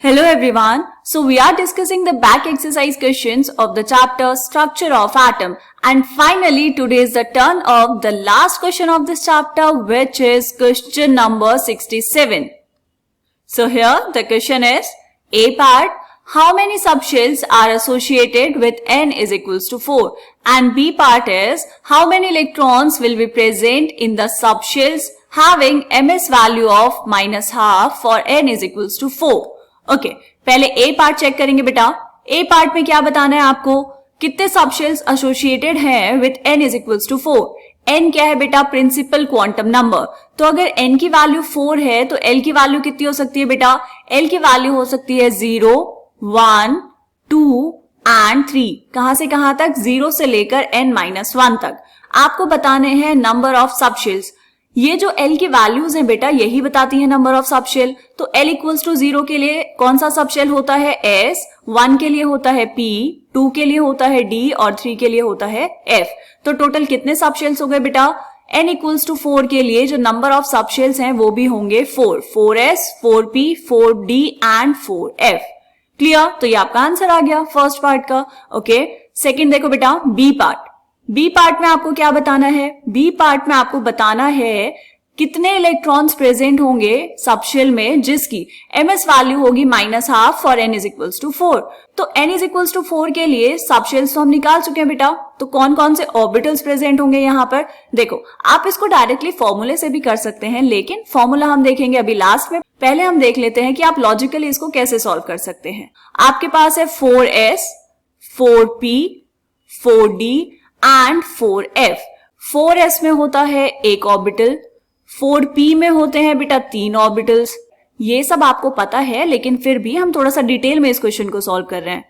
Hello everyone. So we are discussing the back exercise questions of the chapter Structure of Atom, and finally today is the turn of the last question of this chapter, which is question number 67. So here the question is, A part, how many subshells are associated with n is equals to 4, and B part is, how many electrons will be present in the subshells having ms value of -half for n is equals to 4. Okay पहले ए part check करेंगे बेटा. ए part में क्या बताना है आपको, कितने subshells associated हैं with n is equals to 4. n क्या है बेटा, प्रिंसिपल क्वांटम नंबर. तो अगर n की वैल्यू 4 है तो l की वैल्यू कितनी हो सकती है बेटा, l की वैल्यू हो सकती है 0, 1, 2 एंड 3. कहां से कहां तक, 0 से लेकर n-1 तक. आपको बताने हैं नंबर ऑफ सबशेल्स. ये जो L की वैल्यूज हैं बेटा, यही बताती है नंबर ऑफ सबशेल. तो L इक्वल्स टू 0 के लिए कौन सा सबशेल होता है, S, 1 के लिए होता है P, 2 के लिए होता है D और 3 के लिए होता है F. तो टोटल कितने सबशेल्स हो गए बेटा, N इक्वल्स टू 4 के लिए जो नंबर ऑफ सबशेल्स हैं वो भी होंगे 4, 4S, 4P, 4D and 4F. Clear. तो ये आपका आंसर आ गया फर्स्ट पार्ट का. ओके सेकेंड देखो बेटा, बी पार्ट. बी पार्ट में आपको क्या बताना है, बी पार्ट में आपको बताना है कितने इलेक्ट्रॉन्स प्रेजेंट होंगे सबशेल में जिसकी ms वैल्यू होगी -half for n is equals to 4. तो n इज इक्वल्स टू 4 के लिए सबशेल्स तो हम निकाल चुके हैं बेटा. तो कौन कौन से ऑर्बिटल्स प्रेजेंट होंगे यहाँ पर, देखो आप इसको डायरेक्टली फॉर्मूले से भी कर सकते हैं, लेकिन फॉर्मूला हम देखेंगे अभी लास्ट में. पहले हम देख लेते हैं कि आप लॉजिकली इसको कैसे सॉल्व कर सकते हैं. आपके पास है 4s, 4p, 4d and 4f. 4s में होता है एक ऑर्बिटल, 4p में होते हैं बेटा 3 ऑर्बिटल्स. ये सब आपको पता है, लेकिन फिर भी हम थोड़ा सा डिटेल में इस क्वेश्चन को सॉल्व कर रहे हैं.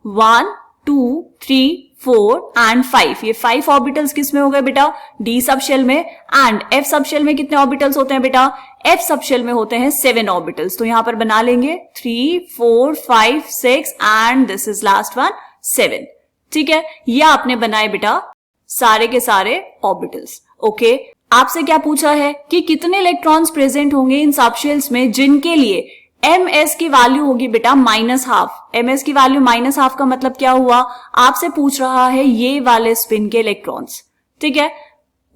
1, 2, 3, 4 एंड 5. ये 5 ऑर्बिटल्स किस में हो गए बेटा, d सबशेल में. एंड f सबशेल में कितने ऑर्बिटल्स होते हैं बेटा, f सबशेल में होते हैं 7 ऑर्बिटल्स. तो यहां पर बना लेंगे 3, 4, 5, 6 and this is last one 7. ठीक है, ये आपने बनाए बेटा सारे के सारे ऑर्बिटल्स. ओके आपसे क्या पूछा है कि कितने इलेक्ट्रॉन्स प्रेजेंट होंगे इन सबशेल्स में जिनके लिए ms की वैल्यू होगी बेटा -half. ms की वैल्यू -half का मतलब क्या हुआ, आपसे पूछ रहा है ये वाले स्पिन के इलेक्ट्रॉन्स. ठीक है,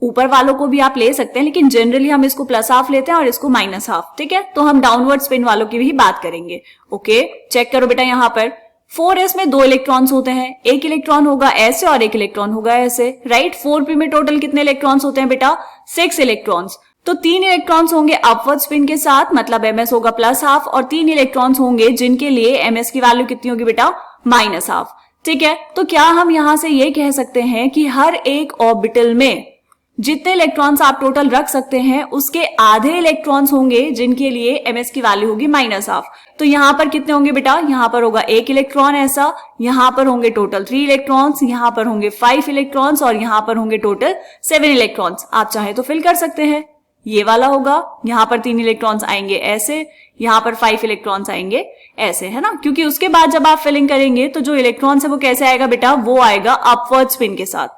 ऊपर वालों को भी आप ले सकते हैं, लेकिन जनरली हम इसको +half लेते हैं और इसको -half. ठीक है, तो हम डाउनवर्ड स्पिन वालों की भी बात करेंगे. ओके चेक करो बेटा, यहां पर 4s में 2 इलेक्ट्रॉन्स होते हैं, एक इलेक्ट्रॉन होगा ऐसे और एक इलेक्ट्रॉन होगा ऐसे, राइट. 4p में टोटल कितने इलेक्ट्रॉन्स होते हैं बेटा, 6 इलेक्ट्रॉन्स. तो 3 इलेक्ट्रॉन्स होंगे अपवर्ड स्पिन के साथ, मतलब ms होगा +half, और 3 इलेक्ट्रॉन्स होंगे जिनके लिए ms की वैल्यू कितनी होगी बेटा, -half. ठीक है, तो क्या हम यहां से ये कह सकते हैं कि हर एक ऑर्बिटल में जितने इलेक्ट्रॉन्स आप टोटल रख सकते हैं उसके आधे इलेक्ट्रॉन्स होंगे जिनके लिए ms की वैल्यू होगी -half. तो यहां पर कितने होंगे बेटा, यहां पर होगा एक इलेक्ट्रॉन ऐसा, यहां पर होंगे टोटल 3 इलेक्ट्रॉन्स, यहां पर होंगे 5 इलेक्ट्रॉन्स और यहां पर होंगे टोटल 7 इलेक्ट्रॉन्स. आप चाहे तो फिल कर सकते हैं. ये वाला होगा, यहां पर 3 इलेक्ट्रॉन्स आएंगे ऐसे, यहां पर 5 इलेक्ट्रॉन्स आएंगे ऐसे, है ना. क्योंकि उसके बाद जब आप फिलिंग करेंगे तो जो इलेक्ट्रॉन्स है वो कैसे आएगा बेटा, वो आएगा अपवर्ड स्पिन के साथ.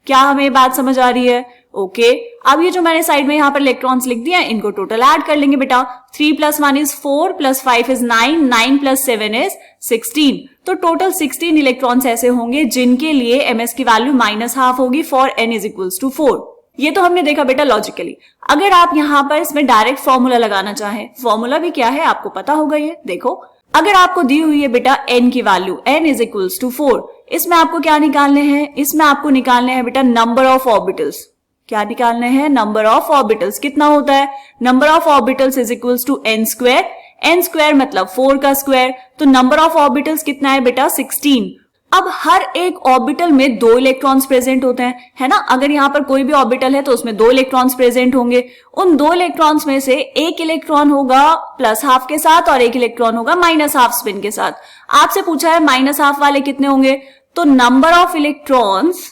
क्या हमें ये बात समझ आ रही है. ओके अब ये जो मैंने साइड में यहाँ पर इलेक्ट्रॉन्स लिख दिया, इनको टोटल ऐड कर लेंगे बेटा. 3 + 1 इज 4 + 5 इज 9, 9 + 7 इज 16. तो टोटल 16 इलेक्ट्रॉन्स ऐसे होंगे जिनके लिए ms की वैल्यू -half होगी for n is equals to 4. ये तो हमने देखा बेटा लॉजिकली. अगर आप यहाँ पर इसमें डायरेक्ट फॉर्मूला लगाना चाहें, फॉर्मूला भी क्या है आपको पता होगा. ये देखो, अगर आपको दी हुई है बेटा n की value, n is equals to 4, इसमें आपको क्या निकालने हैं, इसमें आपको निकालने हैं बेटा नंबर ऑफ ऑर्बिटल्स. क्या निकालने हैं, नंबर ऑफ ऑर्बिटल्स. कितना होता है, number of orbitals is equals to n square. n square मतलब 4 का स्क्वायर. तो नंबर ऑफ ऑर्बिटल्स कितना है बेटा, 16. अब हर एक ऑर्बिटल में 2 इलेक्ट्रॉन्स प्रेजेंट होते हैं, है ना. अगर यहाँ पर कोई भी ऑर्बिटल है तो उसमें 2 इलेक्ट्रॉन्स प्रेजेंट होंगे. उन 2 इलेक्ट्रॉन्स में से एक इलेक्ट्रॉन होगा +half के साथ और एक इलेक्ट्रॉन होगा -half स्पिन के साथ. आपसे पूछा है -half वाले कितने होंगे, तो number of electrons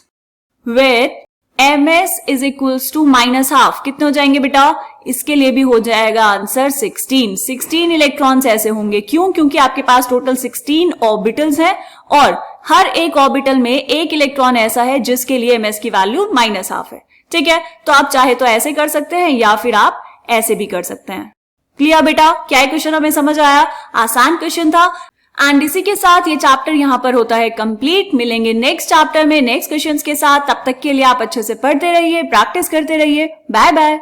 with ms is equals to -half कितने हो जाएंगे बेटा, इसके लिए भी हो जाएगा आंसर 16. 16 इलेक्ट्रॉन्स ऐसे होंगे. क्यों, क्योंकि आपके पास टोटल 16 ऑर्बिटल्स हैं और हर एक ऑर्बिटल में एक इलेक्ट्रॉन ऐसा है जिसके लिए ms की वैल्यू -half है. ठीक है, तो आप चाहे तो ऐसे कर सकते हैं या फिर आप ऐसे भी कर सकते हैं. क्लियर बेटा? क्या ये क्वेश्चन हमें समझ आया? आसान क्वेश्चन था। एंड इसी के साथ ये चैप्टर यहाँ पर होता है कंप्लीट। मिलेंगे नेक्स्ट चैप्टर में नेक्स्ट क्वेश्चंस के साथ। तब तक के लिए आप अच्छे से पढ़ते रहिए, प्रैक्टिस करते रहिए। Bye bye.